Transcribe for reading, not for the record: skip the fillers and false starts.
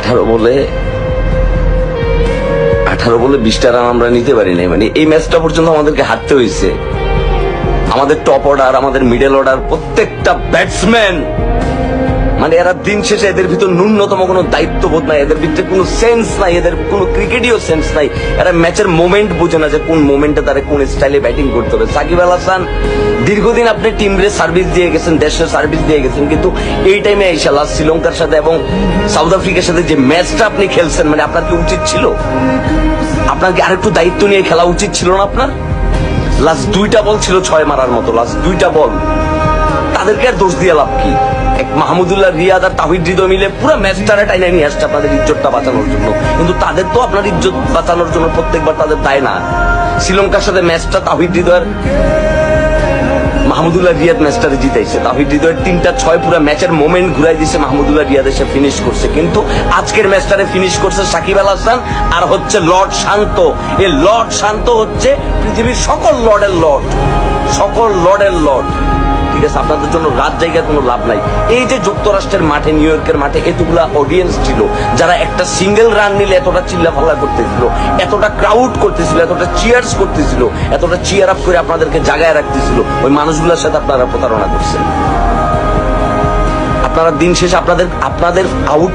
18 বলে 20টা রান আমরা নিতে পারি নাই। মানে এই ম্যাচটা পর্যন্ত আমাদেরকে হারতে হয়েছে। আমাদের টপ অর্ডার, আমাদের মিডল অর্ডার, প্রত্যেকটা ব্যাটসম্যান, মানে এরা দিন শেষে এদের ভিতর ন্যূনতম কোনো দায়িত্ববোধ নাই, এদের ভিতরে কোনো সেন্স নাই, এদের কোনো ক্রিকেটীয় সেন্স নাই। এরা ম্যাচের মোমেন্ট বোঝে না যে কোন মোমেন্টে তারা কোন স্টাইলে ব্যাটিং করতে হবে। সাকিব আল হাসান দীর্ঘদিন আপনি টিমরে সার্ভিস দিয়ে গেছেন, দেশের সার্ভিস দিয়ে গেছেন, কিন্তু এই টাইমে এসে লাস্ট শ্রীলঙ্কার সাথে এবং সাউথ আফ্রিকার সাথে যে ম্যাচটা আপনি খেলছেন, মানে আপনার কি উচিত ছিল? আপনার কি আরেকটু দায়িত্ব নিয়ে খেলা উচিত ছিল না আপনার? লাস্ট 2টা বল ছিল 6 মারার মতো, লাস্ট 2টা বল। তাদেরকে আর দোষ দিয়ে লাভ কি? এক মাহমুদুল্লাহ রিয়াদ আর তাহিদ হৃদয় মিলে পুরো ম্যাচটারে টাইনে নিয়ে আসছে আপনাদের ইজ্জতটা বাঁচানোর জন্য, কিন্তু তাদের তো আপনার ইজ্জত বাঁচানোর জন্য প্রত্যেকবার তাদের দায় না। শ্রীলঙ্কার সাথে ম্যাচটা তাহিদ হৃদয়ের, মাহমুদুল্লাহ রিয়াদ ম্যাচটারে জিতাইছে। তাহিদ হৃদয়ের 3টা 6 পুরো ম্যাচের মোমেন্ট ঘুরাই দিছে মাহমুদুল্লাহ রিয়াদ এসে ফিনিশ করছে, কিন্তু আজকের ম্যাচটারে ফিনিশ করছে সাকিব আল হাসান আর হচ্ছে লর্ড শান্ত। এই লর্ড শান্ত হচ্ছে পৃথিবীর সকল লর্ডের লর্ড, সকল লর্ডের লর্ড। ঠিক আছে, আপনাদের জন্য রাত জায়গায় কোনো লাভ নাই। এই যে যুক্তরাষ্ট্রের মাঠে, নিউ ইয়র্কের মাঠে এতগুলা অডিয়েন্স ছিল, যারা একটা সিঙ্গেল রান নিলে এতটা চিল্লাফাল্লা করতেছিল, এতটা ক্রাউড করতেছিল, এতটা চিয়ার্স করতেছিল, এতটা চিয়ার আপ করে আপনাদেরকে জাগায় রাখতেছিল, ওই মানুষগুলোর সাথে আপনারা প্রতারণা করছেন। আপনারা দিন শেষে আপনাদের আউট